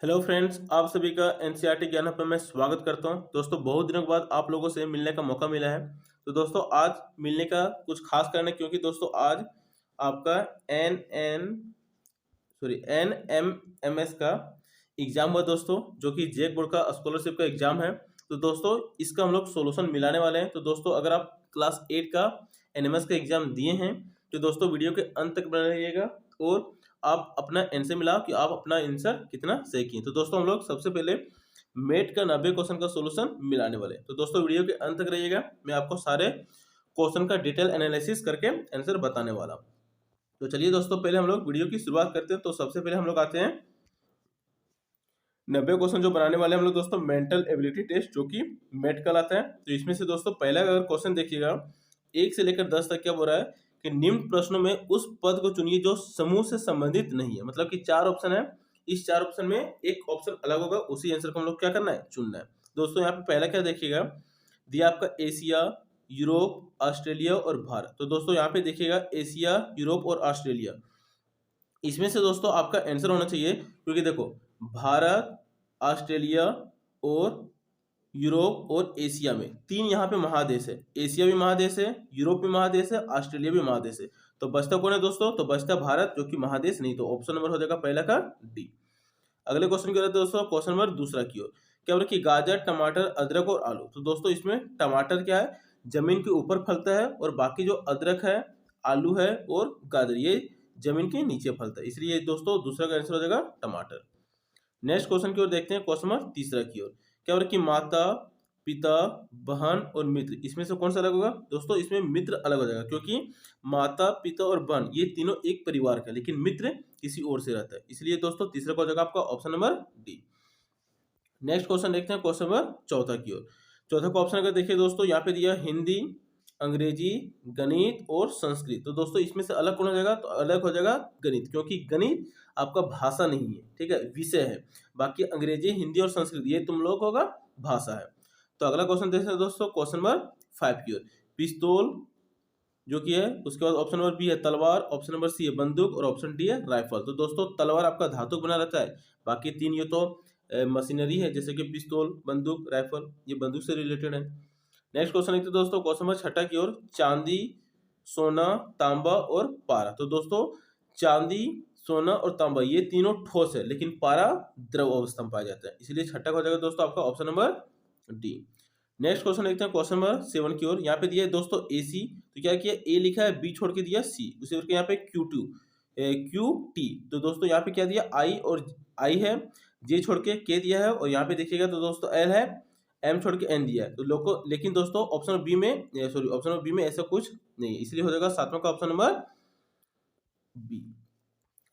Hello friends, आप सभी का एनसीईआरटी ज्ञान हब में मैं स्वागत करता हूं। दोस्तों, बहुत दिनों के बाद आप लोगों से मिलने का मौका मिला है। तो दोस्तों, आज मिलने का कुछ खास कारण है क्योंकि दोस्तों आज आपका एन एन सॉरी NMMS का एग्जाम हुआ दोस्तों, जो कि जेक बोर्ड का स्कॉलरशिप का एग्जाम है। तो दोस्तों, इसका हम लोग सोल्यूशन मिलाने वाले हैं। तो दोस्तों, अगर आप क्लास 8 का NMS का एग्जाम दिए हैं तो दोस्तों वीडियो के अंत तक बने रहिएगा और आप अपना आंसर मिलाओ कि आप अपना आंसर कितना सही किए। तो दोस्तों, हम लोग सबसे पहले मेट का 90 क्वेश्चन का सोल्यूशन मिलाने वाले हैं। तो दोस्तों, वीडियो के अंत तक रहिएगा, मैं आपको सारे क्वेश्चन का डिटेल एनालिसिस करके आंसर बताने वाला हूं। तो चलिए दोस्तों, पहले हम लोग वीडियो की शुरुआत करते हैं। तो सबसे पहले हम लोग आते हैं 90 क्वेश्चन जो बनाने वाले हैं हम लोग दोस्तों, मेंटल एबिलिटी टेस्ट, जो कि मेट कहलाता है। तो इसमें से दोस्तों पहला अगर क्वेश्चन देखिएगा, 1 से लेकर 10 तक क्या बोल रहा है कि निम्न प्रश्नों में उस पद को चुनिए जो समूह से संबंधित नहीं है। मतलब कि 4 ऑप्शन है, इस 4 ऑप्शन में एक ऑप्शन अलग होगा, उसी आंसर को हम लोग क्या करना है, चुनना है। दोस्तों, यहाँ पे पहला क्या देखिएगा, दिया आपका एशिया, यूरोप, ऑस्ट्रेलिया और भारत। तो दोस्तों यहाँ पे देखिएगा एशिया, यूरोप और ऑस्ट्रेलिया, इसमें से दोस्तों आपका आंसर होना चाहिए, क्योंकि देखो भारत, ऑस्ट्रेलिया और यूरोप और एशिया में 3 यहाँ पे महादेश है। एशिया भी महादेश है, यूरोप भी महादेश है, ऑस्ट्रेलिया भी महादेश है। तो बचता कौन है दोस्तों, तो बचता भारत, जो कि महादेश नहीं। तो ऑप्शन नंबर हो जाएगा पहला का डी। अगले क्वेश्चन की ओर दोस्तों, क्वेश्चन नंबर दूसरा की ओर क्या बोला कि गाजर, टमाटर, अदरक और आलू। तो दोस्तों इसमें टमाटर क्या है, जमीन के ऊपर फलता है, और बाकी जो अदरक है, आलू है और गाजर, ये जमीन के नीचे फलता है। इसलिए दोस्तों दूसरा का आंसर हो जाएगा टमाटर। नेक्स्ट क्वेश्चन की ओर देखते हैं, क्वेश्चन नंबर तीसरा की ओर क्या हो रहा है कि माता, पिता, बहन और मित्र, इसमें से कौन सा अलग होगा दोस्तों, इसमें मित्र अलग हो जाएगा, क्योंकि माता, पिता और बहन ये तीनों एक परिवार का, लेकिन मित्र किसी और से रहता है। इसलिए दोस्तों तीसरा का हो जाएगा आपका option number D. Next question देखते हैं, क्वेश्चन नंबर चौथा की ओर। चौथा का ऑप्शन अगर देखिए दोस्तों, यहाँ पे दिया हिंदी, अंग्रेजी, गणित और संस्कृत। तो दोस्तों इसमें से अलग कौन हो जाएगा, तो अलग हो जाएगा गणित, क्योंकि गणित आपका भाषा नहीं है, ठीक है, विषय है। बाकी अंग्रेजी, हिंदी और संस्कृत ये तुम लोग होगा भाषा है। तो अगला क्वेश्चन देखते हैं दोस्तों, क्वेश्चन नंबर 5 की ओर। पिस्तौल जो कि है, उसके बाद ऑप्शन नंबर बी है तलवार, ऑप्शन नंबर सी है बंदूक और ऑप्शन डी है राइफल। तो दोस्तों तलवार आपका धातु बना रहता है, बाकी 3 ये तो मशीनरी है, जैसे कि पिस्तौल, बंदूक, राइफल, ये बंदूक से रिलेटेड है। नेक्स्ट क्वेश्चन देखते हैं दोस्तों, क्वेश्चन नंबर 6 की ओर। चांदी, सोना, तांबा और पारा। तो दोस्तों चांदी, सोना और तांबा ये तीनों ठोस है, लेकिन पारा द्रव अवस्था में पाया जाता है। इसलिए छठा हो जाएगा दोस्तों आपका option number D. Next question देखते हैं, क्वेश्चन नंबर 7 की ओर। यहाँ पे दिया है दोस्तों एसी, तो क्या किया, ए लिखा है, बी छोड़ के दिया सी, उसी करके यहाँ पे QT। तो दोस्तों यहाँ पे क्या दिया, आई और आई है, जे छोड़ के के दिया है, और यहाँ पे देखिएगा तो दोस्तों एल है, एम छोड़ के एन दिया है। तो लोग को, लेकिन दोस्तों ऑप्शन बी में ऑप्शन नंबर बी में ऐसा कुछ नहीं है, इसलिए हो जाएगा 7वां का ऑप्शन नंबर बी।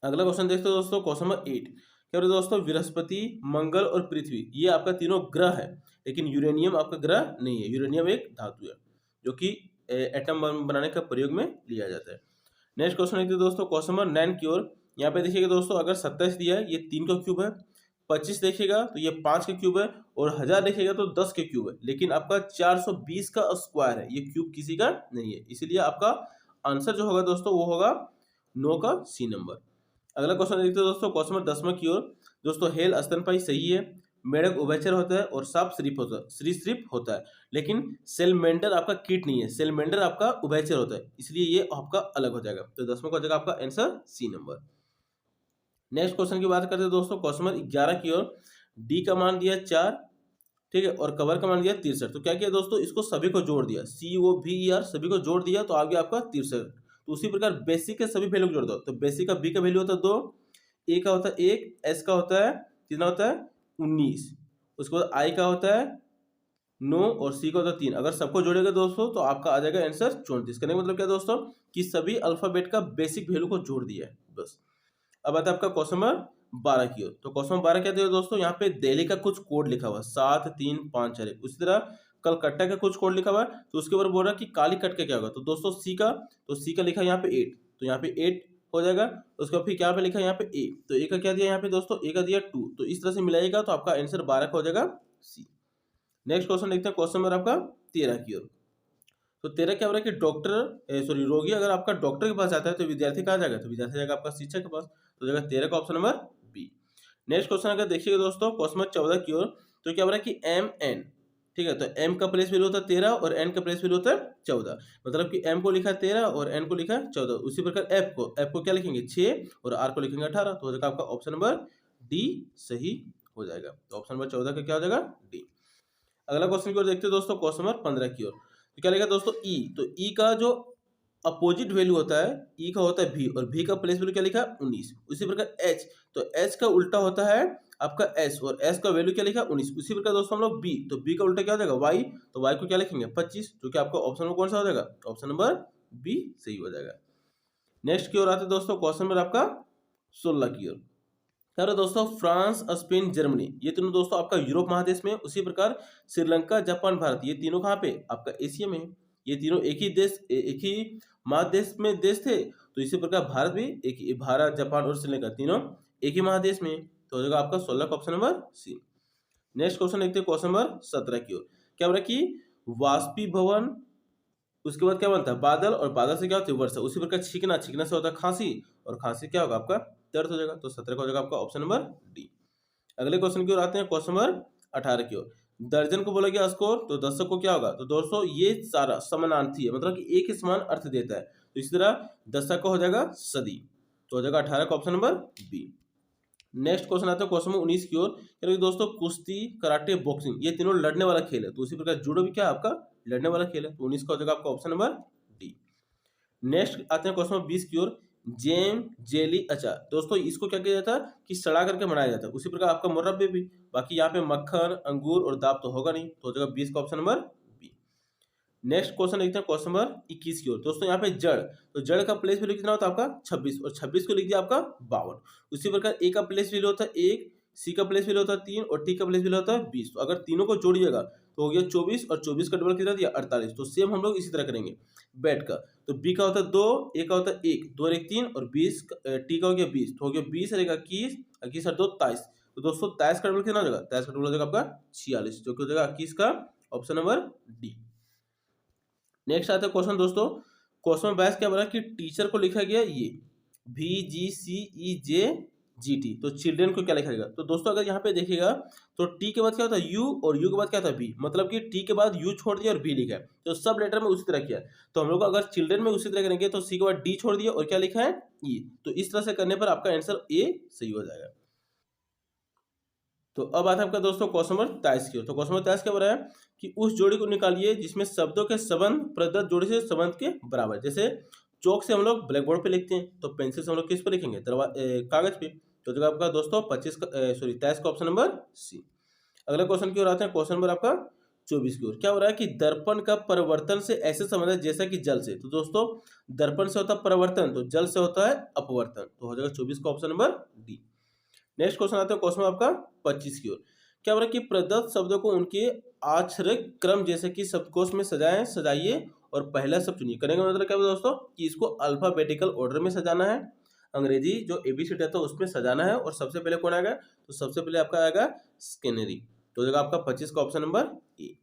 अगला क्वेश्चन देखते हैं दोस्तों, क्वेश्चन नंबर 8 क्या बोले दोस्तों, बृहस्पति, मंगल और पृथ्वी ये आपका तीनों ग्रह है, लेकिन यूरेनियम आपका ग्रह नहीं है। यूरेनियम एक धातु है जो कि एटम बम बनाने का प्रयोग में लिया जाता है। नेक्स्ट क्वेश्चन देखते हैं दोस्तों, क्वेश्चन नंबर 9 की ओर। यहाँ पे देखिएगा दोस्तों, अगर 27 दिया है, ये 3 का क्यूब है, 25 देखिएगा तो ये 5 के क्यूब है, और 1000 देखिएगा तो 10 के क्यूब है, लेकिन आपका 420 का स्क्वायर है, ये क्यूब किसी का नहीं है। इसलिए आपका आंसर जो होगा दोस्तों वो होगा 9 का सी नंबर। अगला क्वेश्चन देखते हैं दोस्तों, क्वेश्चन नंबर 10वां की ओर। दोस्तों हेल स्तनपायी सही है, मेढक उभयचर होता है और सांप सरीसृप होता है, लेकिन सेलमेंडर आपका कीट नहीं है, सेलमेंडर आपका उभयचर होता है, इसलिए ये आपका अलग हो जाएगा। तो 10वां का हो जाएगा आपका answer C number. Next question की बात करते हैं दोस्तों, क्वेश्चन नंबर 11 की ओर। डी का मान दिया 4, ठीक है, और कवर का मान दिया 63। तो क्या किया दोस्तों, इसको सभी को जोड़ दिया, COVER सभी को जोड़ दिया, तो आ गया आपका 63। तो उसी प्रकार बेसिक के सभी वैल्यू को जोड़ दो, तो बेसिक का बी का वैल्यू होता है 2, ए का होता है 1, एस का होता है कितना होता है 19, उसके बाद आई का होता है 9 और सी का होता है 3। अगर सबको जोड़ेगा दोस्तों तो आपका आ जाएगा आंसर 34। कहने का मतलब क्या दोस्तों, कि सभी अल्फाबेट का बेसिक वैल्यू को जोड़ दिया है बस। अब आता है आपका क्वेश्चन नंबर 12 की ओर। तो क्वेश्चन नंबर 12 क्या दिया दोस्तों, यहाँ पे दिल्ली का कुछ कोड लिखा हुआ है 7 3 5 4 1। उसी तरह कलकत्ता का कुछ कोड लिखा हुआ है, तो उसके ऊपर बोल रहा है कि कालीकट का क्या होगा। तो दोस्तों सी का लिखा है यहाँ पे 8, तो यहाँ पे 8 हो जाएगा। उसके बाद फिर क्या पे लिखा है यहाँ पे ए, तो ए का क्या दिया यहाँ पे दोस्तों, ए का दिया 2। तो इस तरह से मिलाइएगा तो आपका आंसर 12 का हो जाएगा सी। नेक्स्ट क्वेश्चन देखते हैं, क्वेश्चन नंबर आपका 13 की ओर। तो 13 क्या हो रहा है कि रोगी अगर आपका डॉक्टर के पास जाता है तो विद्यार्थी कहाँ जाएगा, तो विद्यार्थी जाएगा आपका शिक्षक के पास, तो जाएगा 13 का option number B. Next question अगर देखिएगा दोस्तों क्वेश्चन नंबर 14 की ओर, तो क्या हो रहा है कि एम एन, ठीक है, तो एम का प्लेस वैल्यू होता है 13 और एन का प्लेस वैल्यू होता है 14, मतलब कि एम को लिखा है 13 और एन को लिखा है 14। उसी प्रकार एफ को क्या लिखेंगे 6 और आर को लिखेंगे 18, तो हो जाएगा आपका ऑप्शन नंबर डी सही हो जाएगा। तो ऑप्शन नंबर 14 का क्या हो जाएगा डी। अगला क्वेश्चन की ओर देखते हैं दोस्तों क्वेश्चन नंबर 15 की ओर, तो क्या लिखा दोस्तों ई, तो ई का जो अपोजिट वैल्यू होता है ई का होता है भी, और भी का प्लेस वैल्यू क्या लिखा 19। उसी प्रकार एच, तो एच का उल्टा होता है आपका एस, और एस का वैल्यू क्या लिखा 19। उसी प्रकार दोस्तों हम लोग बी, तो बी का उल्टा क्या हो जाएगा वाई, तो वाई को क्या लिखेंगे 25, जो कि आपका ऑप्शन नंबर कौन सा हो जाएगा ऑप्शन नंबर बी सही हो जाएगा। नेक्स्ट की ओर आते हैं दोस्तों क्वेश्चन नंबर आपका 16 की ओर, क्या रहा दोस्तों फ्रांस, स्पेन, जर्मनी, ये तीनों दोस्तों आपका यूरोप महादेश में। उसी प्रकार श्रीलंका, जापान, भारत, ये तीनों कहाँ पे आपका एशिया में है। ये तीनों एक ही देश, एक ही महादेश में देश थे, तो इसी प्रकार भारत भी एक ही, भारत, जापान और श्रीलंका तीनों एक ही महादेश में, तो हो जाएगा आपका 16 का option number C. Next question देखते हैं क्वेश्चन नंबर 17 की ओर, क्या हो रहा है कि वाष्पीभवन, उसके बाद क्या बनता है बादल, और बादल से क्या होती है वर्षा। उसी प्रकार छींकना, छींकना से होता है खांसी, और खांसी क्या होगा आपका दर्द हो जाएगा, तो 17 का हो जाएगा आपका ऑप्शन नंबर डी। अगले क्वेश्चन की ओर आते हैं क्वेश्चन नंबर 18 की ओर, दर्जन को बोला गया स्कोर, तो दशक को क्या होगा, तो दोस्तों ये सारा समानार्थी है, मतलब कि एक ही समान अर्थ देता है, तो इसी तरह दशक का हो जाएगा सदी, तो हो जाएगा 18 का option number B. Next question आता है क्वेश्चन नंबर 19 की ओर, यानी दोस्तों कुश्ती, कराटे, बॉक्सिंग, ये तीनों लड़ने वाला खेल है, तो उसी प्रकार जूडो भी क्या है आपका लड़ने वाला खेल है, तो 19 का हो जाएगा आपका ऑप्शन नंबर डी। नेक्स्ट आते हैं क्वेश्चन नंबर 20 की ओर, जैम, जेली, अचार, दोस्तों इसको क्या किया जाता है कि सड़ा करके बनाया जाता है। उसी प्रकार आपका मुरब्बे भी, बाकी यहाँ पे मक्खन, अंगूर और दाब तो होगा नहीं, तो हो जाएगा 20 का option number B. Next question देखते हैं क्वेश्चन नंबर 21 की ओर, दोस्तों यहाँ पे जड़, तो जड़ का प्लेस वैल्यू कितना होता है आपका 26, और 26 को लिख दिया आपका 52। उसी प्रकार ए का प्लेस वैल्यू होता है 1, सी का प्लेस वैल्यू होता है 3 और टी का प्लेस वैल्यू होता है 20, तो अगर तीनों को जोड़िएगा तो हो गया 24, और 24 का डबल कितना दिया 48। तो सेम हम लोग इसी तरह करेंगे बैट का, तो बी का होता है 2, ए का होता है 1, 2 और 1 3, और 20 टी का हो गया 20, तो हो गया 20 और 21, 21 और 2 23, तो दोस्तों 23 का डबल कितना हो जाएगा, 23 का डबल हो जाएगा आपका 46, जो कि हो जाएगा 21 का ऑप्शन नंबर डी। नेक्स्ट आता है क्वेश्चन दोस्तों क्वेश्चन 22 क्या बोला कि टीचर को लिखा गया ये VGCEJGT, तो चिल्ड्रेन को क्या लिखा गया, तो दोस्तों अगर यहाँ पे देखिएगा तो टी के बाद क्या होता है यू, और यू के बाद क्या होता है बी, मतलब कि टी के बाद यू छोड़ दिया और बी लिखा है, तो सब लेटर में उसी तरह किया। तो हम लोग अगर चिल्ड्रेन में उसी तरह करेंगे तो सी के बाद डी छोड़ दिया और क्या लिखा है ई, तो इस तरह से करने पर आपका आंसर ए सही हो जाएगा। तो अब आता है आपका दोस्तों क्वेश्चन नंबर 23 की ओर, तो क्वेश्चन नंबर 23 क्या बोल रहा है कि उस जोड़ी को निकालिए जिसमें शब्दों के संबंध प्रदत्त जोड़ी से संबंध के बराबर। जैसे चौक से हम लोग ब्लैक बोर्ड पे लिखते हैं, तो पेंसिल से हम लोग किस पे लिखेंगे कागज पे, तो जगह आपका दोस्तों 23 का ऑप्शन नंबर सी। अगला क्वेश्चन की ओर आते हैं क्वेश्चन नंबर आपका 24 की ओर, क्या हो रहा है कि दर्पण का परिवर्तन से ऐसे संबंध है जैसा कि जल से, तो दोस्तों दर्पण से होता है परिवर्तन, तो जल से होता है अपवर्तन, तो हो जाएगा 24 का option number D. Next question आता है क्वेश्चन आपका 25 की ओर, क्या हो रहा है कि प्रदत्त शब्दों को उनके आश्रय क्रम जैसे कि शब्दकोश में सजाइए और पहला शब्द चुनिए। करने का मतलब क्या है दोस्तों कि इसको अल्फाबेटिकल ऑर्डर में सजाना है, अंग्रेजी जो एबीसीडी है तो उसमें सजाना है, और सबसे पहले कौन आएगा, तो सबसे पहले आपका आएगा स्केनरी, तो हो जाएगा आपका 25 का ऑप्शन नंबर ए।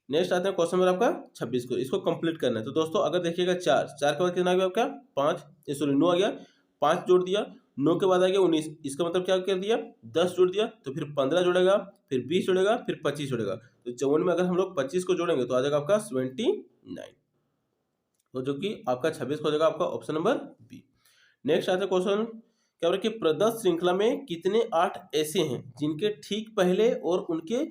नेक्स्ट आते हैं क्वेश्चन नंबर आपका 26 को, इसको कंप्लीट करना है, तो दोस्तों अगर देखिएगा 4 के बाद कितना आ गया आपका 5, सॉरी 9 आ गया, 5 जोड़ दिया, 9 के बाद आ गया 19, इसका मतलब क्या कर दिया 10 जोड़ दिया, तो फिर 15 जोड़ेगा, फिर 20 जोड़ेगा, फिर 25 जोड़ेगा, तो 54 में अगर हम लोग 25 को जोड़ेंगे तो आ जाएगा आपका 79, तो जो कि आपका 26 हो जाएगा आपका ऑप्शन नंबर बी। नेक्स्ट आता है क्वेश्चन क्या हो रहा है कि प्रदत्त श्रृंखला में कितने 8 ऐसे हैं जिनके ठीक पहले और उनके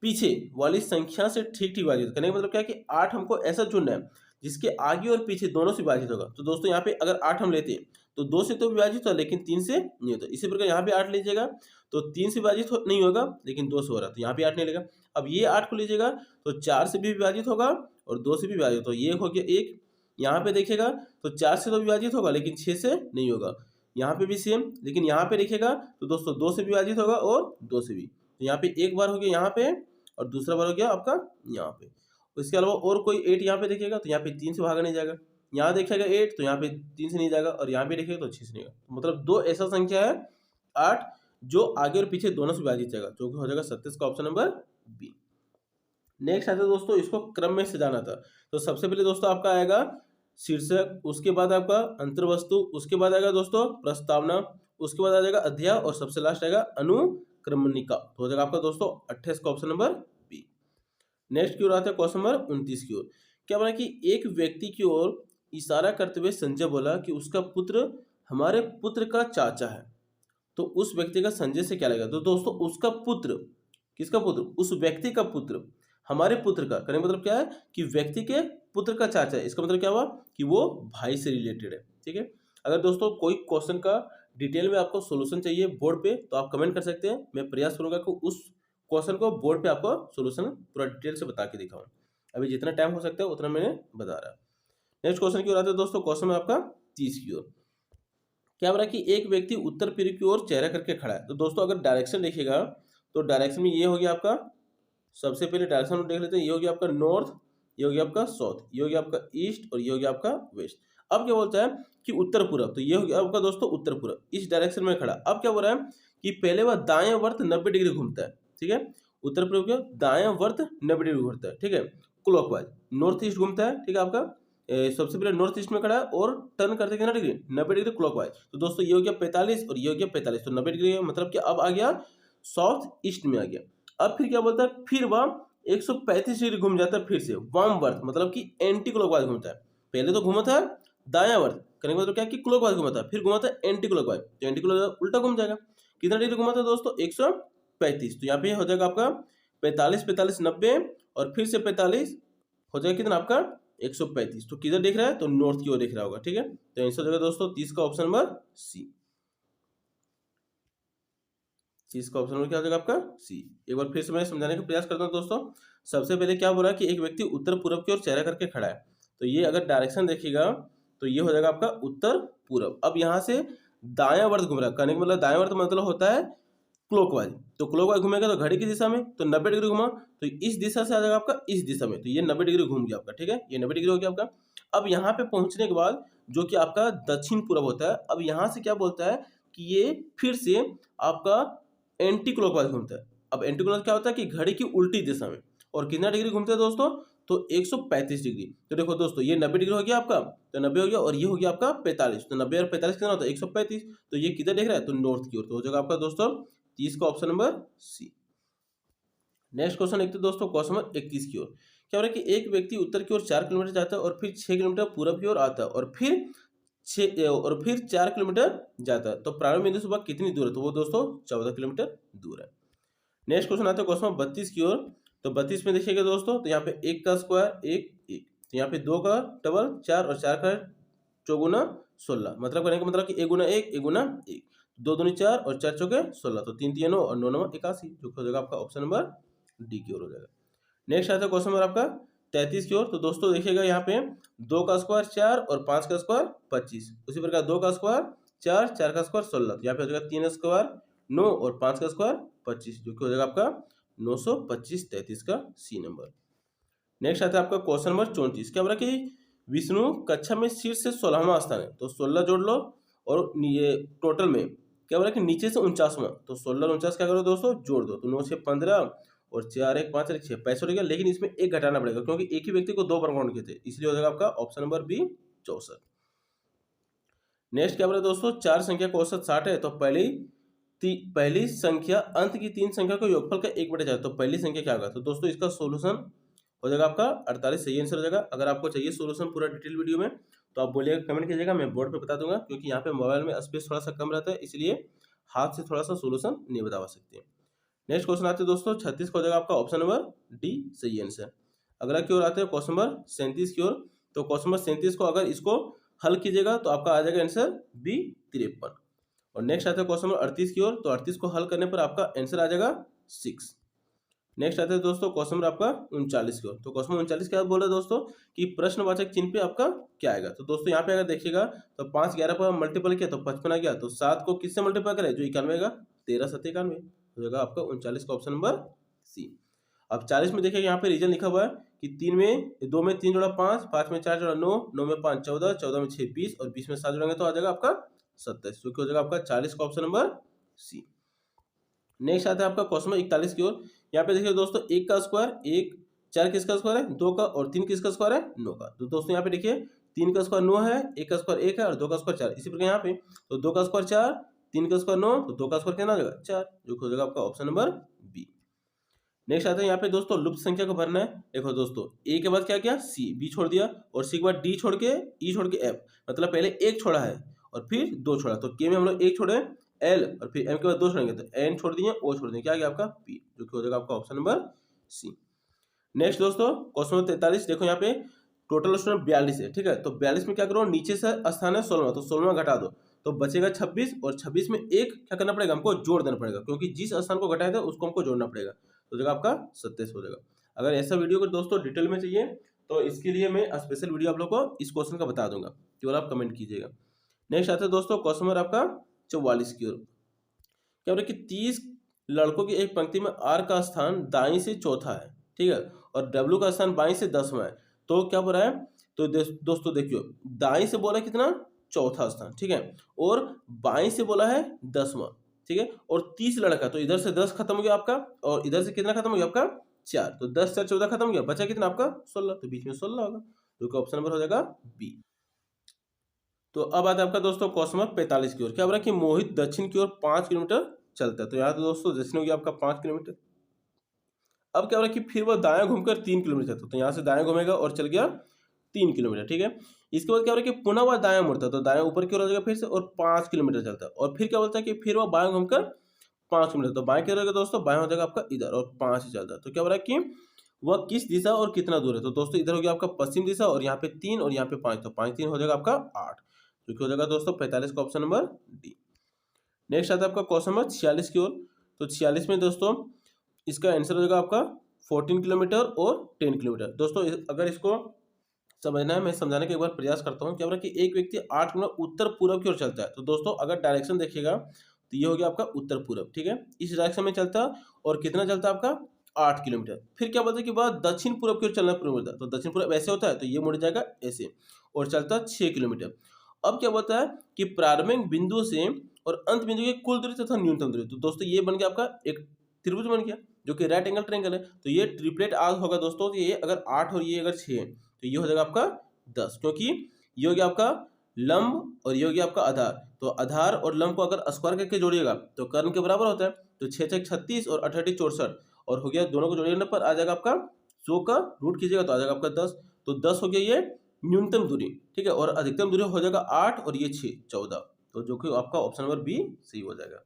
पीछे वाली संख्या से ठीक ठीक विभाजित। करने का मतलब क्या है कि 8 हमको ऐसा चुनना है जिसके आगे और पीछे दोनों से विभाजित होगा, तो दोस्तों यहाँ पे अगर 8 हम लेते हैं तो 2 से तो विभाजित होता लेकिन 3 से नहीं होता। इसी प्रकार यहाँ पे 8 लीजिएगा तो 3 से विभाजित नहीं होगा लेकिन 2 से हो रहा, तो यहाँ पे 8 नहीं लेगा। अब ये 8 को लीजिएगा तो 4 से भी विभाजित होगा और 2 से भी विभाजित होगा, ये हो गया 1। यहाँ पे देखिएगा तो 4 से तो विभाजित होगा लेकिन 6 से नहीं होगा, यहाँ पे भी सेम, लेकिन यहाँ पे देखिएगा तो दोस्तों 2 से विभाजित होगा और 2 से भी, तो यहाँ पे एक बार हो गया यहाँ पे और दूसरा बार हो गया आपका यहाँ पे। इसके अलावा और कोई 8 यहाँ पे देखिएगा तो यहाँ पे 3 से भागा नहीं जाएगा, यहाँ देखिएगा 8 तो यहाँ पे 3 से नहीं जाएगा और यहाँ पे देखिएगा तो 6 से नहीं जाएगा, तो मतलब 2 ऐसा संख्या है 8 जो आगे और पीछे दोनों से विभाजित जाएगा, जो कि हो जाएगा 37 का ऑप्शन नंबर बी। नेक्स्ट आता है दोस्तों इसको क्रम में सजाना था, तो सबसे पहले दोस्तों आपका आएगा शीर्षक, उसके बाद आपका अंतर्वस्तु, उसके बाद आएगा दोस्तों प्रस्तावना, उसके बाद आ जाएगा अध्याय और सबसे लास्ट आएगा अनुक्रमणिका। तो हो जाएगा आपका दोस्तों 28 का ऑप्शन नंबर बी। नेक्स्ट की ओर आता है क्वेश्चन नंबर 29 की ओर। क्या बोला कि एक व्यक्ति की ओर इशारा करते हुए संजय बोला कि उसका पुत्र हमारे पुत्र का चाचा है। तो उस व्यक्ति का संजय से क्या लगेगा? तो दोस्तों उसका पुत्र, किसका पुत्र? उस व्यक्ति का पुत्र हमारे पुत्र का, कहने का मतलब क्या है कि व्यक्ति के पुत्र का चाचा है। इसका मतलब क्या हुआ कि वो भाई से रिलेटेड है। ठीक है, अगर दोस्तों कोई क्वेश्चन का डिटेल में आपको सोल्यूशन चाहिए बोर्ड पे तो आप कमेंट कर सकते हैं। मैं प्रयास करूंगा कि उस क्वेश्चन को बोर्ड पे आपको सोल्यूशन पूरा डिटेल से बता के दिखाऊं। अभी जितना टाइम हो सकता है उतना मैंने बता रहा। नेक्स्ट क्वेश्चन की ओर आते हैं दोस्तों। क्वेश्चन में आपका 30 की ओर। क्या बोला कि एक व्यक्ति उत्तर पूर्व की ओर चेहरा करके खड़ा है। तो दोस्तों अगर डायरेक्शन देखिएगा तो डायरेक्शन में ये हो गया आपका, सबसे पहले डायरेक्शन देख लेते हैं। ये हो गया आपका नॉर्थ, ये हो गया आपका साउथ, ये हो गया आपका ईस्ट और ये हो गया आपका वेस्ट। अब क्या बोलता है कि उत्तर पूर्व, तो ये हो गया आपका दोस्तों उत्तर पूर्व, इस डायरेक्शन में खड़ा। अब क्या बोल रहा है कि पहले वह दाएं वर्त 90 डिग्री घूमता है। ठीक है, उत्तर पूर्व के दाएं वर्त 90 डिग्री घूमता है। ठीक है, क्लॉकवाइज नॉर्थ ईस्ट घूमता है। ठीक है, आपका सबसे पहले नॉर्थ ईस्ट में खड़ा है और टर्न करते कितना डिग्री? 90 degree clockwise. तो दोस्तों ये हो गया 45 और ये हो गया 45, तो 90 डिग्री मतलब कि अब आ गया साउथ ईस्ट में आ गया। अब फिर क्या बोलता है, फिर वह 135 डिग्री घूम जाता है फिर से वाम वर्त, मतलब कि एंटी क्लॉकवाइज घूमता है। पहले तो घूमा था दाया वर्त, करने का मतलब क्या कि क्लॉकवाइज घूमा था, फिर घूमा था एंटी क्लॉकवाइज, तो एंटी क्लॉकवाइज उल्टा घूम जाएगा। कितना डिग्री घूमा था दोस्तों? 135। तो यहाँ पे हो जाएगा आपका 45 45 90 और फिर से 45 हो जाएगा कितना आपका 135। तो किधर देख रहा है? तो नॉर्थ की ओर देख रहा होगा। ठीक है, तो आंसर हो जाएगा दोस्तों 30 का ऑप्शन नंबर सी। 30 का ऑप्शन नंबर क्या हो जाएगा आपका सी। एक बार फिर से मैं समझाने का प्रयास करता हूँ दोस्तों। सबसे पहले क्या बोला कि एक व्यक्ति उत्तर पूर्व की ओर चेहरा करके खड़ा है। तो ये अगर डायरेक्शन देखिएगा तो ये हो जाएगा आपका उत्तर पूर्व। अब यहाँ से दाया वर्त घूम रहा है, कहने का मतलब दाया वर्त मतलब होता है क्लॉकवाइज। तो क्लॉकवाइज घूमेगा तो घड़ी की दिशा में, तो 90 डिग्री घुमा तो इस दिशा से आ जाएगा आपका इस दिशा में, तो ये 90 डिग्री घूम गया आपका। ठीक है, ये 90 डिग्री हो गया आपका। अब यहाँ पे पहुंचने के बाद जो कि आपका दक्षिण पूर्व होता है, अब यहाँ से क्या बोलता है कि ये फिर से आपका एंटी क्लॉकवाइज घूमता है। अब एंटी क्लॉकवाइज क्या होता है कि घड़ी की उल्टी दिशा में, और कितना डिग्री घूमता है दोस्तों? तो 135 डिग्री। तो देखो दोस्तों ये 90 डिग्री हो गया आपका, तो 90 हो गया और ये हो गया आपका 45। तो 90 और 45 कितना होता है? 135। तो ये किधर देख रहा है? तो नॉर्थ की ओर। तो हो जाएगा आपका दोस्तों 30 का option number C. Next question देखते हैं दोस्तों, क्वेश्चन नंबर 31 की ओर। क्या हो रहा है कि एक व्यक्ति उत्तर की ओर 4 किलोमीटर जाता है और फिर 6 किलोमीटर पूर्व की ओर आता है और फिर 4 किलोमीटर जाता है। तो प्रारंभ बिंदु से वह कितनी दूर है? तो वो दोस्तों 14 किलोमीटर दूर है। नेक्स्ट क्वेश्चन आता है क्वेश्चन नंबर 32 की ओर। तो 32 में देखिएगा दोस्तों, तो यहाँ पे 1 का स्क्वायर 1 1, तो यहाँ पे 2 का डबल 4 और 4 का चौगुना 16, मतलब करने का मतलब कि 1 गुना 1 1 गुना 1, 2 दूनी 4 और 4 चौके 16, तो 3 3 9 और 9 9 81, जो हो जाएगा आपका ऑप्शन नंबर डी की ओर हो जाएगा। नेक्स्ट आता है क्वेश्चन नंबर आपका 33 की ओर। तो दोस्तों देखिएगा यहाँ पे 2 का स्क्वायर 4 और 5 का स्क्वायर 25, उसी प्रकार 2 का स्क्वायर 4 4 का स्क्वायर 16, तो यहाँ पे हो जाएगा 3 स्क्वायर 9 और 5 का स्क्वायर 25, जो कि हो जाएगा आपका 925 33 का सी नंबर। नेक्स्ट आता है आपका क्वेश्चन नंबर 34। क्या बोला कि विष्णु कक्षा में शीर्ष से 16वां स्थान है, तो 16 जोड़ लो और ये टोटल में क्या बोला कि नीचे से 49वां, तो 16 और 49 क्या करो दोस्तों जोड़ दो, तो 9 से 15 और 4 1 5 1 6 65 हो गया। लेकिन इसमें एक घटाना पड़ेगा क्योंकि एक ही व्यक्ति को 2 बार काउंट किए थे, इसलिए हो जाएगा आपका ऑप्शन नंबर बी 64। नेक्स्ट क्या बोला दोस्तों, 4 संख्या का औसत 60 है, तो पहली संख्या अंत की 3 संख्या को योगफल का 1/4, तो पहली संख्या क्या होगा? तो दोस्तों इसका सोल्यूशन हो जाएगा आपका 48, सही आंसर हो जाएगा। अगर आपको चाहिए सोल्यूशन पूरा डिटेल वीडियो में तो आप बोलिएगा, कमेंट कीजिएगा, मैं बोर्ड पे बता दूंगा, क्योंकि यहाँ पे मोबाइल में स्पेस थोड़ा सा कम रहता है, इसलिए हाथ से थोड़ा सा सोल्यूशन नहीं बता सकते हैं। नेक्स्ट क्वेश्चन आते हैं दोस्तों 36 का हो जाएगा आपका ऑप्शन नंबर डी सही आंसर। अगला की ओर आते हैं क्वेश्चन नंबर 37 की ओर। तो क्वेश्चन नंबर 37 को अगर इसको हल कीजिएगा तो आपका आ जाएगा आंसर बी 53। और नेक्स्ट आता है क्वेश्चन नंबर 38 की ओर। तो 38 को हल करने पर आपका आंसर आ जाएगा 6। नेक्स्ट आता है दोस्तों क्वेश्चन नंबर आपका 39 की ओर। तो क्वेश्चन नंबर 39 क्या बोल रहा है दोस्तों कि प्रश्नवाचक चिन्ह पे आपका क्या आएगा? तो दोस्तों यहाँ पे अगर देखिएगा तो 5 11 पर मल्टीपल किया तो 55 आ गया, तो 7 को किससे मल्टीपल करें? जो 91 आएगा, 13 7 91 हो जाएगा आपका 39 का ऑप्शन नंबर सी। अब 40 में देखिए यहाँ पे रीजन लिखा हुआ है कि 3 में 2 में 3 जोड़ा 5, 5 में 4 जोड़ा 9, 9 में 5 14, 14 में 6 20 और 20 में 7 जोड़ेंगे तो आ जाएगा आपका 27, जो कि हो जाएगा आपका 40 का ऑप्शन नंबर सी। नेक्स्ट आता है आपका क्वेश्चन नंबर 41 की ओर। यहाँ पे देखिए दोस्तों 1 का स्क्वायर 1, 4 किसका स्क्वायर है? 2 का, और 3 किसका स्क्वायर है? 9 का। तो दोस्तों यहाँ पे देखिए 3 का स्क्वायर 9 है, 1 का स्क्वायर 1 है और 2 का स्क्वायर 4, इसी प्रकार यहाँ पे तो 2 का स्क्वायर 4, 3 का स्क्वायर 9, तो 2 का स्क्वायर कितना हो जाएगा 4, जो कि हो जाएगा आपका ऑप्शन नंबर बी। नेक्स्ट आता है यहाँ पे दोस्तों लुप्त संख्या को भरना है। देखो दोस्तों ए के बाद क्या किया सी, बी छोड़ दिया, और सी के बाद डी छोड़ के ई छोड़ के एफ, मतलब पहले एक छोड़ा है और फिर 2 छोड़ा। तो के में हम लोग एक छोड़े एल, और फिर एम के बाद 2 छोड़ेंगे तो एन छोड़ दिए, ओ छोड़ दिए, क्या आ गया आपका पी, जो कि हो जाएगा आपका ऑप्शन नंबर सी। नेक्स्ट दोस्तों क्वेश्चन नंबर 43, देखो यहाँ पे टोटल स्टूडेंट 42 है, ठीक है। तो 42 में क्या करो, नीचे से स्थान है 16, तो 16 घटा दो तो बचेगा 26, और 26 में एक क्या करना पड़ेगा, हमको जोड़ देना पड़ेगा, क्योंकि जिस स्थान को घटाया था उसको हमको जोड़ना पड़ेगा, तो जगह आपका 27 हो जाएगा। अगर ऐसा वीडियो को दोस्तों डिटेल में चाहिए तो इसके लिए मैं स्पेशल वीडियो आप लोग को इस क्वेश्चन का बता दूंगा, केवल आप कमेंट कीजिएगा। नेक्स्ट आता है दोस्तों क्वेश्चन नंबर आपका 44 की ओर। क्या बोला कि 30 लड़कों की एक पंक्ति में आर का स्थान दाईं से चौथा है, ठीक है, और डब्ल्यू का स्थान बाईं से 10वां है। तो क्या बोला है, तो दोस्तों देखियो, दाईं से बोला कितना चौथा स्थान, ठीक है, और बाईं से बोला है 10वां, ठीक है, और 30 लड़का, तो इधर से 10 खत्म हो गया आपका, और इधर से कितना खत्म हो गया आपका 4, तो 10 4 14 खत्म हो गया, बचा कितना आपका 16, तो बीच में 16 होगा, जो कि ऑप्शन नंबर हो जाएगा बी। तो अब आता है आपका दोस्तों क्वेश्चन नंबर 45 की ओर। क्या बोला कि मोहित दक्षिण की ओर 5 किलोमीटर चलता है। तो यहाँ तो दोस्तों दक्षिण हो गया आपका 5 किलोमीटर। अब क्या हो रहा है कि फिर वो दाएं घूमकर 3 किलोमीटर चलता है, तो यहाँ से दाएं घूमेगा और चल गया 3 किलोमीटर, ठीक है। इसके बाद क्या हो रहा है कि पुनः वह दाएं मुड़ता है, तो दाएं ऊपर की ओर हो जाएगा फिर से, और 5 किलोमीटर चलता है, और फिर क्या बोलता है कि फिर वह बाएं घूमकर 5 किलोमीटर, तो बाएं क्या रहेगा दोस्तों, बाएं हो जाएगा आपका इधर, और 5 ही चलता है। तो क्या हो रहा है कि वह किस दिशा और कितना दूर है, तो दोस्तों इधर हो गया आपका पश्चिम दिशा, और यहाँ पे 3 और यहाँ पे 5, तो 5 3 हो जाएगा आपका 8, जो कि हो जाएगा दोस्तों 45 का ऑप्शन नंबर डी। नेक्स्ट आता है आपका क्वेश्चन नंबर 46 की ओर। तो 46 में दोस्तों इसका आंसर हो जाएगा आपका 14 किलोमीटर और 10 किलोमीटर। दोस्तों अगर इसको समझना है, मैं समझाने का एक बार प्रयास करता हूँ। क्या हो रहा है कि एक व्यक्ति 8 किलोमीटर उत्तर पूर्व की ओर चलता है, तो दोस्तों अगर डायरेक्शन देखिएगा तो ये हो गया आपका उत्तर पूर्व, ठीक है, इस डायरेक्शन में चलता है, और कितना चलता है आपका 8 किलोमीटर। फिर क्या बोलता है कि वह दक्षिण पूर्व की ओर चलना पूर्व होता है, तो दक्षिण पूर्व ऐसे होता है, तो ये मुड़ जाएगा ऐसे, और चलता है 6 किलोमीटर। अब क्या बोलता है कि प्रारंभिक बिंदु से और अंत बिंदु की कुल दूरी तथा न्यूनतम दूरी, तो दोस्तों ये बन गया आपका एक त्रिभुज बन गया, जो कि राइट एंगल ट्रायंगल है। तो ये ट्रिपलेट आर्क होगा दोस्तों, तो ये अगर 8 और ये अगर 6 है, तो ये हो जाएगा आपका 10, क्योंकि ये हो गया आपका लंब और ये हो गया आपका आधार। तो आधार और लंब को अगर स्क्वायर करके जोड़िएगा तो कर्ण के बराबर होता है, तो 6 6 36 और 8 8 64, और हो गया दोनों को जोड़ने पर आ जाएगा आपका 100 का रूट कीजिएगा तो आ जाएगा आपका 10, तो 10 हो गया ये न्यूनतम दूरी, ठीक है, और अधिकतम दूरी हो जाएगा 8 और ये 6 14, तो जो कि आपका ऑप्शन नंबर बी सही हो जाएगा।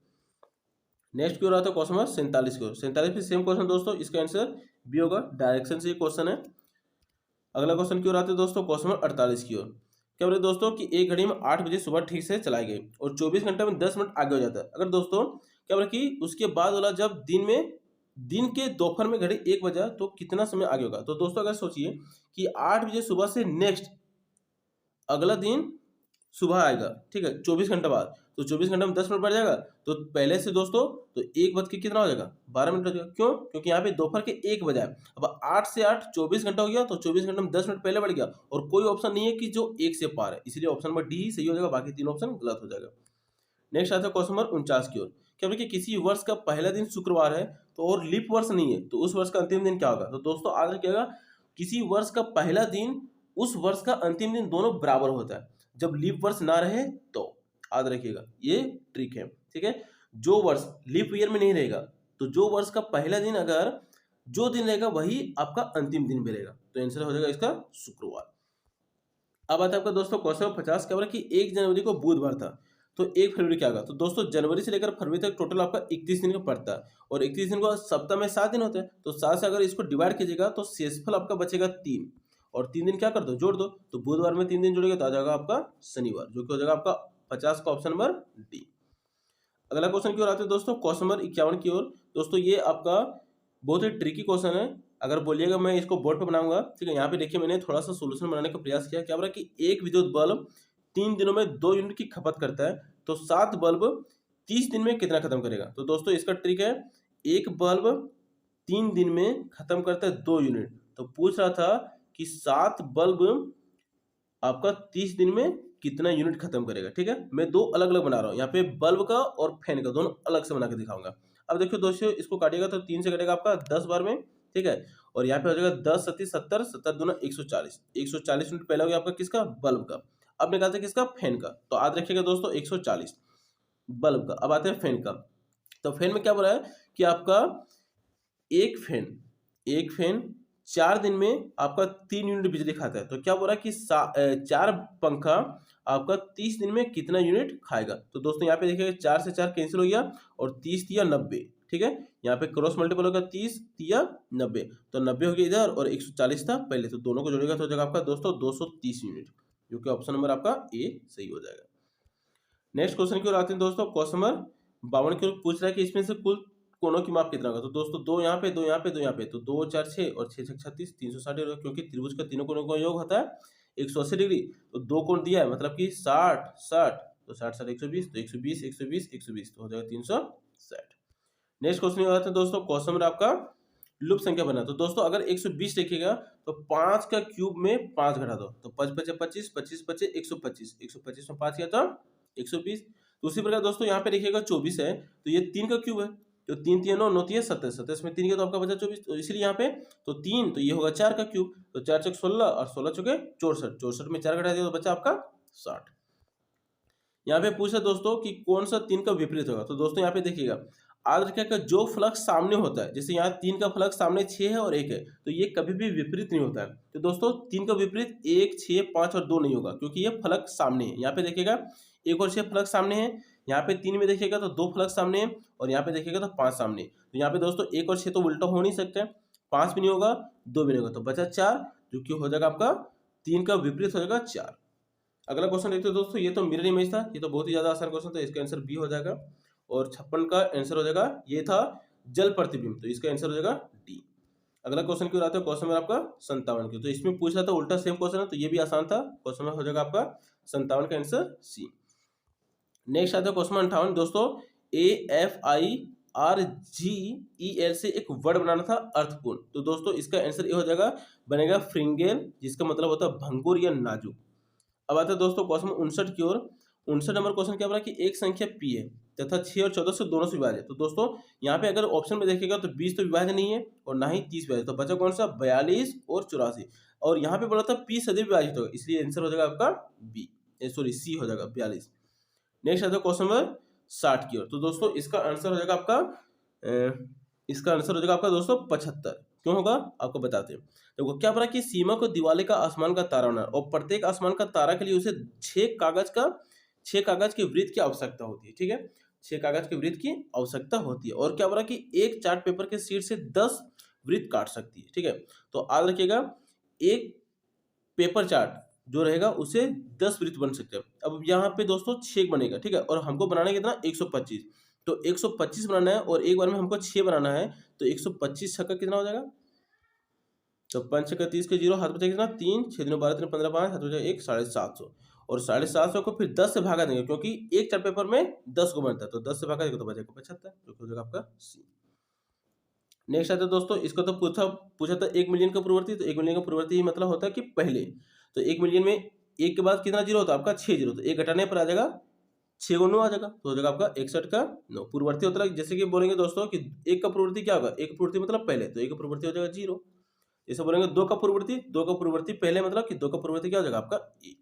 नेक्स्ट की ओर आता है क्वेश्चन नंबर 47 की ओर। 47 में सेम क्वेश्चन दोस्तों, इसका आंसर बी होगा, डायरेक्शन से ये क्वेश्चन है। अगला क्वेश्चन की ओर आते हैं दोस्तों क्वेश्चन नंबर 48 की ओर। क्या बोले दोस्तों कि एक घड़ी में 8 बजे सुबह ठीक से चलाई गई और 24 घंटे में 10 मिनट आगे हो जाता है। अगर दोस्तों क्या बोले कि उसके बाद वाला जब दिन के दोपहर में घड़ी 1 बजा तो कितना समय आगे होगा। तो दोस्तों अगर सोचिए कि 8 बजे सुबह से नेक्स्ट अगला दिन सुबह आएगा, ठीक है, 24 घंटे बाद, तो 24 घंटे में 10 मिनट बढ़ जाएगा, तो पहले से दोस्तों तो 1 बज के कितना हो जाएगा 12 मिनट हो जाएगा। क्यों? क्योंकि यहाँ पे दोपहर के 1 बजा है। अब 8 से 8 24 घंटा हो गया, तो 24 घंटे में 10 मिनट पहले बढ़ गया, और कोई ऑप्शन नहीं है कि जो 1 से पार है, इसलिए ऑप्शन नंबर डी ही सही हो जाएगा, बाकी 3 ऑप्शन गलत हो जाएगा। नेक्स्ट आता है क्वेश्चन नंबर 49 की ओर। क्या बोले कि किसी वर्ष का पहला दिन शुक्रवार है तो और लीप वर्ष नहीं है, तो उस वर्ष का अंतिम दिन क्या होगा। तो दोस्तों आज क्या होगा, किसी वर्ष का पहला दिन उस वर्ष का अंतिम दिन दोनों बराबर होता है जब लीप वर्ष ना रहे, तो याद रखिएगा ये ट्रिक है, ठीक है। जो वर्ष लीप ईयर में नहीं रहेगा, तो जो वर्ष का पहला दिन अगर जो दिन रहेगा वही आपका अंतिम दिन भी रहेगा, तो आंसर हो जाएगा इसका शुक्रवार। अब आता है आपका दोस्तों क्वेश्चन 50। क्या बोला कि 1 जनवरी को बुधवार था, तो 1 फरवरी क्या होगा। तो दोस्तों जनवरी से लेकर फरवरी तक टोटल आपका 31 दिन का पड़ता है, और 31 दिन को सप्ताह में 7 दिन होते हैं, तो 7 से अगर इसको डिवाइड कीजिएगा तो शेषफल आपका बचेगा 3, और 3 दिन क्या कर दो जोड़ दो, तो बुधवार में 3 दिन जोड़ेगा तो आ जाएगा आपका शनिवार, जो कि हो जाएगा आपका 50 का ऑप्शन नंबर डी। अगला क्वेश्चन की ओर आते हैं दोस्तों क्वेश्चन नंबर 51 की ओर। दोस्तों ये आपका बहुत ही ट्रिकी क्वेश्चन है, अगर बोलिएगा मैं इसको बोर्ड पे बनाऊंगा, ठीक है। यहाँ पे देखिए मैंने थोड़ा सा सोल्यूशन बनाने का प्रयास किया। क्या बोला कि एक विद्युत बल्ब 3 दिनों में 2 यूनिट की खपत करता है, तो 7 बल्ब 30 दिन में कितना खत्म करेगा। तो दोस्तों इसका ट्रिक है, एक बल्ब 3 दिन में खत्म करता है 2 यूनिट, तो पूछ रहा था कि 7 बल्ब आपका 30 दिन में कितना यूनिट खत्म करेगा, ठीक है। मैं 2 अलग अलग बना रहा हूँ, यहाँ पे बल्ब का और फैन का दोनों अलग से बना के दिखाऊंगा। अब देखिए दोस्तों इसको काटिएगा तो 3 से कटेगा आपका 10 बार में, ठीक है, और यहाँ पे हो जाएगा 10 सत्ती 70, 70 दूना 140, 140 यूनिट पहला हो गया आपका किसका बल्ब का। अब निकालते हैं किसका फैन का, तो याद रखिएगा दोस्तों 140, बल्ब का। अब आते हैं फैन का। तो फैन में क्या बोला है कि आपका एक फैन 4 दिन में आपका 3 यूनिट बिजली खाता है। तो क्या बोल रहा है कि 4 पंखा आपका 30 दिन में कितना यूनिट खाएगा। तो दोस्तों यहाँ पे देखिएगा 4 से 4 कैंसिल हो गया और 30 तिया 90, ठीक है। यहाँ पे क्रॉस मल्टीपल होगा 30 तिया 90, तो 90 हो गया इधर और 140 था पहले, तो दोनों को जोड़ेगा तो हो जाएगा आपका दोस्तों 230 यूनिट, जो कि ऑप्शन नंबर आपका ए सही हो जाएगा। नेक्स्ट क्वेश्चन की ओर आते हैं दोस्तों। क्वेश्चन नंबर 52 की ओर पूछ रहा है कि इसमें से कुल कोणों की माप कितना होगा। तो दोस्तों 2 यहाँ पे, 2 यहाँ पे, 2 यहाँ पे, तो 2 4 6 और 6 6 36, 360 होगा, क्योंकि त्रिभुज का तीनों कोणों का योग होता है 180 डिग्री। तो 2 कोण दिया है मतलब कि 60 60, तो 60 60 120, तो 120 120 120, तो हो जाएगा 360। नेक्स्ट क्वेश्चन की ओर आते हैं दोस्तों। क्वेश्चन नंबर आपका लुप संख्या बना। तो दोस्तों अगर 120 लिखिएगा तो 5 का क्यूब में 5 घटा दो, तो 5 5 25, 25 25 125, 125 में 5 किया था 120। तो उसी प्रकार दोस्तों यहाँ पे देखिएगा 24 है, तो ये 3 का क्यूब है, तो 3 3 9 9 3 27, 27 में 3 किया तो आपका बचा 24, तो इसलिए यहाँ पे तो 3, तो ये होगा 4 का क्यूब, तो 4 चौक 16 और 16 चौके 64, 64 में 4 घटा दिया तो बचा आपका 60। यहाँ पे पूछा दोस्तों कि कौन सा 3 का विपरीत होगा। तो दोस्तों यहाँ पे देखिएगा आद्ररेखा का जो फ्लक्स सामने होता है, जैसे यहाँ 3 का फ्लक्स सामने 6 है और 1 है, तो ये कभी भी विपरीत नहीं होता है। तो दोस्तों 3 का विपरीत 1 6 5 और 2 नहीं होगा, क्योंकि ये फ्लक्स सामने है। यहाँ पे देखिएगा 1 और 6 फ्लक्स सामने है, यहाँ पे 3 में देखिएगा तो 2 फ्लक्स सामने है, और यहाँ पे देखिएगा तो 5 सामने है। तो यहाँ पे दोस्तों 1 और 6 तो उल्टा हो नहीं सकते, 5 भी नहीं होगा, 2 भी नहीं होगा, तो बचा 4, जो कि हो जाएगा आपका 3 का विपरीत हो जाएगा 4। अगला क्वेश्चन देखते हैं दोस्तों। ये तो मिरर इमेज था, ये तो बहुत ही ज्यादा आसान क्वेश्चन था, इसका आंसर बी हो जाएगा। और 56 का आंसर हो जाएगा, ये था जल प्रतिबिंब, तो इसका आंसर हो जाएगा डी। अगला क्वेश्चन की ओर आते हैं। क्वेश्चन नंबर आपका 57 की, तो इसमें पूछ रहा था उल्टा सेम क्वेश्चन है, तो ये भी आसान था। क्वेश्चन में हो जाएगा आपका 57 का आंसर सी। नेक्स्ट आता है क्वेश्चन 58 दोस्तों। AFIRGEL से एक वर्ड बनाना था अर्थपूर्ण, तो दोस्तों इसका आंसर ये हो जाएगा, बनेगा फ्रिंगेल, जिसका मतलब होता है भंगुर या नाजुक। अब आता है दोस्तों क्वेश्चन 59 की ओर। 59 नंबर क्वेश्चन क्या बोला कि एक संख्या पी है तथा 6 और 14 से दोनों से विभाज्य है। तो दोस्तों यहाँ पे अगर ऑप्शन में देखिएगा तो 20 तो विभाज्य नहीं है और ना ही 30 विभाज्य, तो बचा कौन सा 42 और 84। और यहाँ पे बोला था पी सदैव विभाजित होगा, इसलिए आंसर हो जाएगा आपका बी, सॉरी सी हो जाएगा 42। नेक्स्ट आता है क्वेश्चन नंबर 60 की ओर। तो दोस्तों इसका आंसर हो जाएगा आपका दोस्तों 75। क्यों होगा आपको बताते हैं। देखो क्या पड़ा कि सीमा को दिवाले का आसमान का तारा होना, और प्रत्येक आसमान का तारा के लिए उसे 6 कागज के वृत्त की आवश्यकता होती है, ठीक है। 6 कागज के वृत्त की आवश्यकता होती है। और क्या बोला कि एक चार्ट पेपर के शीट से 10 वृत्त काट सकती है, ठीक है। तो याद रखिएगा एक पेपर चार्ट जो रहेगा उसे 10 वृत्त बन सकते हैं। अब यहाँ पे दोस्तों 6 बनेगा, ठीक है, और हमको बनाना है कितना 125, तो 125 बनाना है और एक बार में हमको 6 बनाना है, तो 125 छक्का कितना हो जाएगा, तो 5 छक्का 30 के 0, हाथ बचा कितना 3, 6 दिनों 12 3 15 5, हाथ बचा 1, 750, और 750 को फिर 10 से भागा देंगे, क्योंकि एक चार्ट पेपर में 10 को बनता है, तो 10 से भागा देंगे तो बचेगा 75, जो कि हो जाएगा आपका सी। नेक्स्ट आता है दोस्तों, इसको तो पूछा था 1 मिलियन का पूर्ववर्ती, तो 1 मिलियन का पूर्ववर्ती मतलब होता है कि पहले, तो 1 मिलियन में 1 के बाद कितना जीरो होता है आपका 6 जीरो, तो 1 घटाने पर आ जाएगा 6 को 9 आ जाएगा, तो हो जाएगा आपका 61 का 9। पूर्ववर्ती होता है, जैसे कि बोलेंगे दोस्तों कि 1 का पूर्ववर्ती क्या होगा, 1 का पूर्ववर्ती मतलब पहले, तो 1 का पूर्ववर्ती हो जाएगा 0। जैसे बोलेंगे 2 का पूर्ववर्ती पहले मतलब कि 2 का पूर्ववर्ती क्या हो जाएगा आपका 1।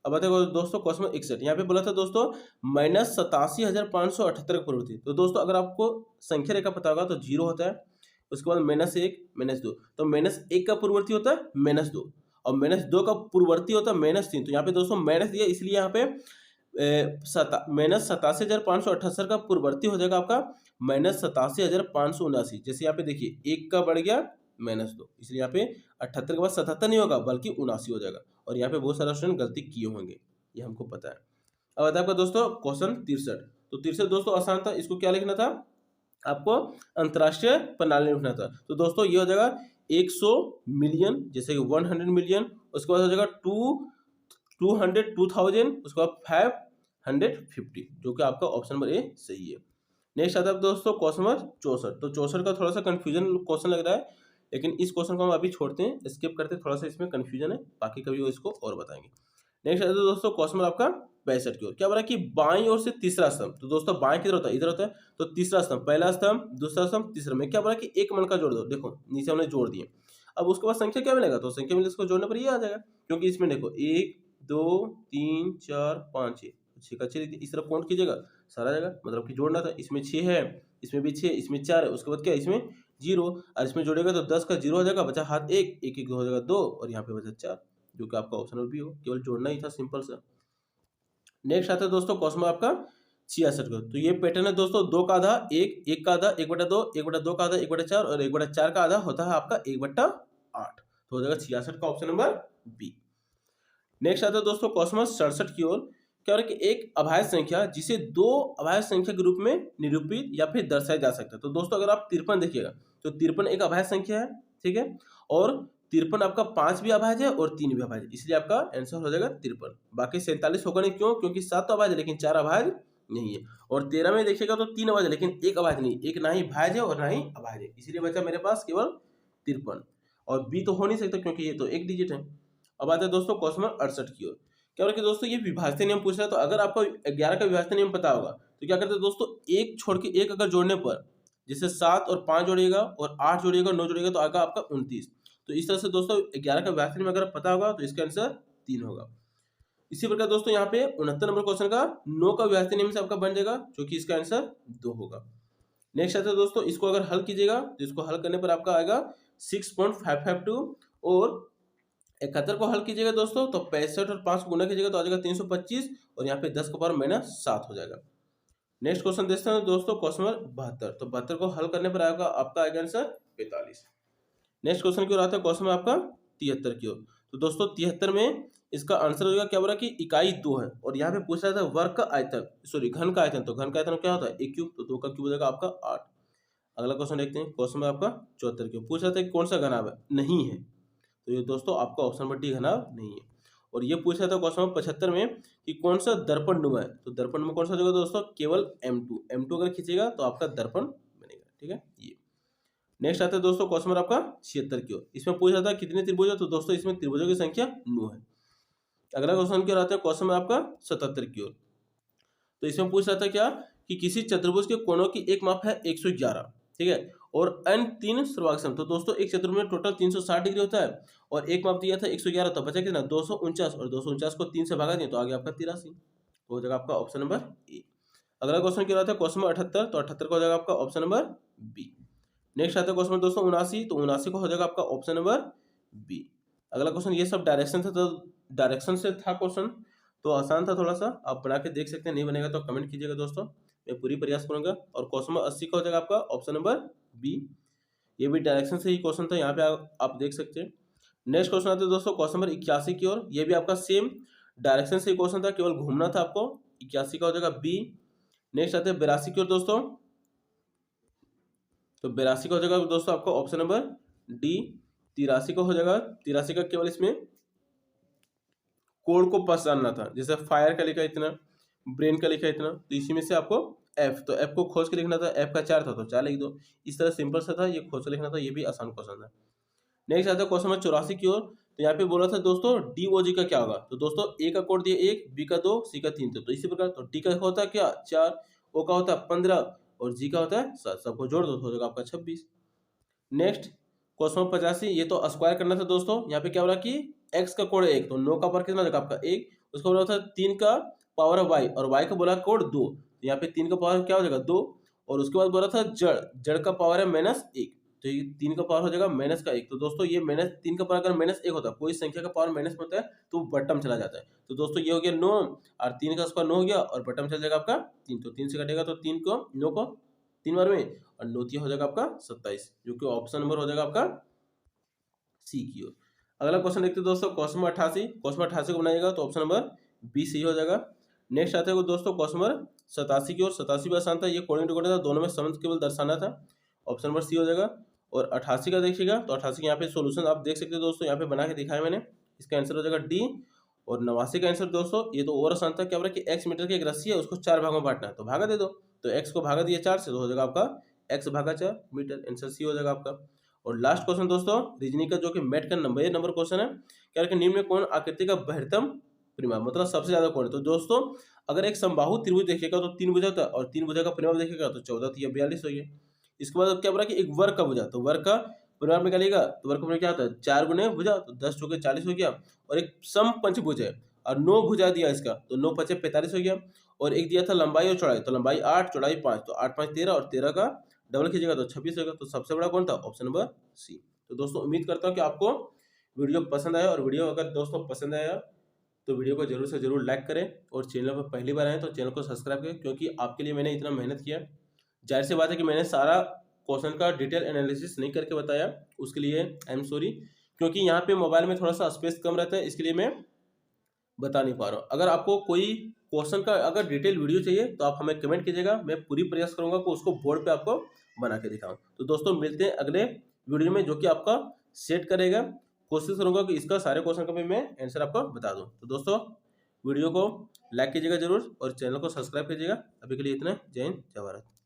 अब बताओ दोस्तों क्वेश्चन 61, यहाँ पे बोला था दोस्तों -87,578 का पूर्ववर्ती। तो दोस्तों अगर आपको संख्या रेखा पता होगा तो 0 होता है, उसके बाद -1 -2, तो -1 का पूर्ववर्ती होता है -2, और -2 का पूर्ववर्ती होता है -3। तो यहाँ पे दोस्तों माइनस दिया, इसलिए यहाँ पे -87,578 का पूर्ववर्ती हो जाएगा आपका -87,579। जैसे यहाँ पे देखिए 1 का बढ़ गया -2, इसलिए यहाँ पे 78 के बाद 77 नहीं होगा बल्कि 79 हो जाएगा। और यहाँ पे बहुत सारे स्टूडेंट गलती किए होंगे, ये हमको पता है। अब आता है आपका दोस्तों क्वेश्चन 63। तो 63 दोस्तों आसान था, इसको क्या लिखना था आपको, अंतरराष्ट्रीय प्रणाली लिखना था। तो दोस्तों ये हो जाएगा 100 मिलियन, जैसे कि 100 मिलियन, उसके बाद हो जाएगा 200 2000, उसके बाद 550, जो कि आपका ऑप्शन नंबर ए सही है। नेक्स्ट आता है दोस्तों क्वेश्चन नंबर 64। तो 64 का थोड़ा सा कंफ्यूजन क्वेश्चन लग रहा है, लेकिन इस क्वेश्चन को हम अभी छोड़ते हैं, स्किप करते हैं, थोड़ा सा इसमें कंफ्यूजन है, बाकी कभी वो इसको और बताएंगे। नेक्स्ट आता है दोस्तों क्वेश्चन आपका 62 की ओर। क्या बोला कि बाईं ओर से तीसरा स्तंभ, तो दोस्तों बाएं किधर होता है, इधर होता है, तो तीसरा स्तंभ, पहला स्तंभ, दूसरा स्तंभ, तीसरा में क्या बोला कि एक मन का जोड़ दो। देखो नीचे हमने जोड़ दिए, अब उसके बाद संख्या क्या मिलेगा, तो संख्या मिले इसको जोड़ने पर ये आ जाएगा, क्योंकि इसमें देखो 1 2 3 4 5 6 का 6, इस तरफ काउंट कीजिएगा सारा जगह, मतलब कि जोड़ना था। इसमें 6 है, इसमें भी 6, इसमें 4 है, उसके बाद क्या इसमें 0, और इसमें जोड़ेगा तो 10 का 0 हो जाएगा, बचा हाथ 1, 1 1 हो जाएगा 2, और यहाँ पे बचा 4, जो कि आपका ऑप्शन नंबर बी हो। केवल जोड़ना ही था, सिंपल सा। नेक्स्ट आता है दोस्तों क्वेश्चन में आपका 66 का। तो ये पैटर्न है दोस्तों, 2 का आधा 1, 1 का आधा 1/2, 1/2 का आधा 1/4, और 1/4 का आधा होता है आपका 1/8। तो हो जाएगा 66 का ऑप्शन नंबर बी। नेक्स्ट आता है दोस्तों क्वेश्चन नंबर 67 की ओर। क्या हो रहा है कि एक अभाज्य संख्या जिसे 2 अभाज्य संख्या के रूप में निरूपित या फिर दर्शाया जा सकता है। तो दोस्तों अगर आप 53 देखिएगा, तो 53 एक अभाज्य संख्या है, ठीक है, और 53 आपका 5 भी अभाज्य है और 3 भी अभाज्य है, इसलिए आपका आंसर हो जाएगा 53। बाकी 47 होगा नहीं, क्यों? क्योंकि 7 तो अभाज्य है लेकिन 4 अभाज्य नहीं है। और 13 में देखिएगा तो 3 अभाज्य लेकिन 1 अभाज्य नहीं, एक ना ही भाज्य है और ना ही अभाज्य है, इसीलिए बचा मेरे पास केवल 53। और बी तो हो नहीं सकता क्योंकि ये तो एक डिजिट है। अब आते हैं दोस्तों क्वेश्चन नंबर 68 की ओर। क्या हो रहा है कि दोस्तों ये विभाज्यता नियम पूछ रहा है, तो अगर आपको 11 का विभाज्यता नियम पता होगा तो क्या करते हैं दोस्तों, एक छोड़ के एक अगर जोड़ने पर, जैसे 7 और 5 जोड़िएगा और 8 जोड़िएगा 9 जोड़िएगा तो आएगा आपका 29। तो इस तरह से दोस्तों 11 का विभाज्यता नियम अगर पता होगा तो इसका आंसर 3 होगा। इसी प्रकार दोस्तों यहाँ पे 69 नंबर क्वेश्चन का 9 का विभाज्यता नियम से आपका बन जाएगा, जो कि इसका आंसर 2 होगा। नेक्स्ट आता है दोस्तों, इसको अगर हल कीजिएगा तो इसको हल करने पर आपका आएगा 6.552, और 71 को हल कीजिएगा दोस्तों तो 65 और 5 को गुना कीजिएगा तो आ जाएगा 325, और यहाँ पे 10 का पावर -7 हो जाएगा। नेक्स्ट क्वेश्चन देखते हैं दोस्तों क्वेश्चन नंबर 72। तो 72 को हल करने पर आएगा आपका आएगा आंसर 45। नेक्स्ट क्वेश्चन की ओर आता है क्वेश्चन में आपका 73 की ओर। तो दोस्तों 73 में इसका आंसर होगा क्या बोला कि इकाई 2 है, और यहाँ पे पूछ रहा था वर्ग का आयतन, सॉरी घन का आयतन। तो घन का आयतन क्या होता है? एक क्यूब, तो 2 का क्यूब हो जाएगा आपका 8। अगला क्वेश्चन देखते हैं क्वेश्चन में आपका 74 की ओर। पूछ रहा था कि कौन सा घनाभ है? नहीं है, तो ये दोस्तों आपका ऑप्शन नंबर डी घनाभ नहीं है। और ये पूछ रहा था क्वेश्चन नंबर 75 में कि कौन सा दर्पण नुमा है? तो दर्पण में कौन सा होगा दोस्तों? केवल M2 अगर खींचेगा तो आपका दर्पण बनेगा, ठीक है। ये नेक्स्ट आता है दोस्तों क्वेश्चन नंबर आपका 76 की ओर। इसमें पूछ रहा था कितने त्रिभुज है? तो दोस्तों इसमें त्रिभुजों की संख्या 9 है। अगला क्वेश्चन की ओर आता है क्वेश्चन में आपका 77 की ओर। तो इसमें पूछ रहा था क्या कि किसी चतुर्भुज के कोणों की एक माप है 111, ठीक है, और अन्य 3 सर्वांग सम। तो दोस्तों एक चतुर्भुज में टोटल 360 डिग्री होता है, और एक माप दिया था 111, तो बचा कितना? 249, और 249 को 3 से भागा दिया तो आ गया आपका 83, तो हो जाएगा आपका ऑप्शन नंबर ए। अगला क्वेश्चन क्या आता है क्वेश्चन नंबर 78। तो 78 का हो जाएगा आपका ऑप्शन नंबर बी। नेक्स्ट आता है क्वेश्चन दोस्तों 79। तो 79 का हो जाएगा आपका ऑप्शन नंबर बी। अगला क्वेश्चन, ये सब डायरेक्शन था, तो डायरेक्शन से था क्वेश्चन, तो आसान था थोड़ा सा, आप बना के देख सकते हैं। नहीं बनेगा तो कमेंट कीजिएगा दोस्तों, मैं पूरी प्रयास करूंगा। और क्वेश्चन नंबर 80 का हो जाएगा आपका ऑप्शन नंबर बी। ये भी डायरेक्शन से ही क्वेश्चन था, यहाँ पे आप देख सकते हैं। नेक्स्ट क्वेश्चन आते हैं दोस्तों क्वेश्चन नंबर 81 की ओर। ये भी आपका सेम डायरेक्शन से ही क्वेश्चन था, केवल घूमना था आपको। 81 का हो जाएगा बी। नेक्स्ट आते हैं 82 की ओर दोस्तों। तो 82 का हो जाएगा दोस्तों आपका ऑप्शन नंबर डी। 83 का हो जाएगा, 83 का केवल इसमें कोड को पहचानना था, जैसे फायर का लिखा इतना, ब्रेन का लिखा इतना, तो इसी में से आपको एफ, तो एफ को खोज के लिखना था। एफ का 4 था तो 4 लिख दो। इस तरह सिंपल सा था, ये खोज के लिखना था, ये भी आसान क्वेश्चन था। नेक्स्ट आता है क्वेश्चन नंबर 84 की ओर। तो यहाँ पे बोला था दोस्तों डी ओ जी का क्या होगा? तो दोस्तों ए का कोड दिया 1, बी का 2, सी का 3 था, तो इसी प्रकार। तो डी का होता है क्या? 4, ओ का होता है 15, और जी का होता है 7, सबको जोड़ दो तो हो जाएगा आपका 26। Next question number 85। ये तो स्क्वायर करना था दोस्तों। यहाँ पे क्या बोला कि x का कोड 1, तो 9 का पावर कितना हो जाएगा आपका 1। उसका बोला था 3 का पावर y, और y का बोला कोड 2, तो यहाँ पे 3 का पावर क्या हो जाएगा 2। और उसके बाद बोला था जड़ का पावर है -1, तो ये 3 का पावर हो जाएगा -1। तो दोस्तों ये -3 का पावर अगर -1 होता है, कोई संख्या का पावर माइनस में होता है तो बटम चला जाता है। तो दोस्तों ये हो गया 9, और 3 का स्क्वायर 9 हो गया, और बटम चल जाएगा आपका 3, तो 3 से कटेगा तो 3 को 9 को 3 बार में, और 9 हो जाएगा आपका 27, जो कि ऑप्शन नंबर हो जाएगा आपका सी की ओर। अगला क्वेश्चन देखते हैं दोस्तों क्वेश्चन नंबर 88। क्वेश्चन नंबर 88 को बनाइएगा तो ऑप्शन नंबर बी सही हो जाएगा। नेक्स्ट आता है दोस्तों क्वेश्चन नंबर 87 की ओर। 87 भी आसान था, ये कोडिंग टू कोडिंग था, दोनों में संबंध केवल दर्शाना था, ऑप्शन नंबर सी हो जाएगा। और 88 का देखिएगा तो 88 यहाँ पे सोल्यूशन आप देख सकते हैं दोस्तों, यहाँ पे बना के दिखाया मैंने, इसका आंसर हो जाएगा डी। और 89 का आंसर दोस्तों ये तो और आसान था, क्या बोला कि x मीटर की एक रस्सी है, उसको 4 भागों में बांटना है, तो भागा दे दो, तो x को भागा दिया 4 से, तो हो जाएगा आपका x भागा 4 मीटर, आंसर सी हो जाएगा आपका। और लास्ट क्वेश्चन दोस्तों रीजनिंग का, जो कि मैट का नंबर क्वेश्चन है, क्या है कि निम्न में कौन आकृति का बृहत्तम परिमाप, मतलब सबसे ज्यादा कौन है? तो दोस्तों अगर एक समबाहु त्रिभुज देखेगा तो 3 भुजा होता है, और 3 भुजा का परिमाप देखेगा तो 14, तो ये 42 हो गया। इसके बाद क्या बोला कि एक वर्ग का भुजा, तो वर्ग का परिमाप निकालेगा तो वर्ग का परिमाप क्या होता है? 4 गुने भुजा, तो 10 चौके 40 हो गया। और एक सम पंचभुज है और 9 भुजा दिया इसका, तो 9 पचे 45 हो गया। और एक दिया था लंबाई और चौड़ाई, तो लंबाई 8 चौड़ाई 5, तो 8 5 13 और 13 का डबल कीजिएगा तो 26 होगा। तो सबसे बड़ा कौन था? Option number C. तो दोस्तों उम्मीद करता हूँ कि आपको वीडियो पसंद आया, और वीडियो अगर दोस्तों पसंद आया तो वीडियो को जरूर से जरूर लाइक करें, और चैनल पर पहली बार आए तो चैनल को सब्सक्राइब करें, क्योंकि आपके लिए मैंने इतना मेहनत किया। जाहिर सी बात है कि मैंने सारा क्वेश्चन का डिटेल एनालिसिस नहीं करके बताया, उसके लिए आई एम सॉरी, क्योंकि यहाँ पे मोबाइल में थोड़ा सा स्पेस कम रहता है, इसके लिए मैं बता नहीं पा रहा हूँ। अगर आपको कोई क्वेश्चन का अगर डिटेल वीडियो चाहिए तो आप हमें कमेंट कीजिएगा, मैं पूरी प्रयास करूंगा कि उसको बोर्ड पे आपको बना के दिखाऊं। तो दोस्तों मिलते हैं अगले वीडियो में, जो कि आपका सेट करेगा। कोशिश करूंगा कि इसका सारे क्वेश्चन का भी मैं आंसर आपको बता दूं। तो दोस्तों वीडियो को लाइक कीजिएगा जरूर, और चैनल को सब्सक्राइब कीजिएगा। अभी के लिए इतना, जय हिंद जय भारत।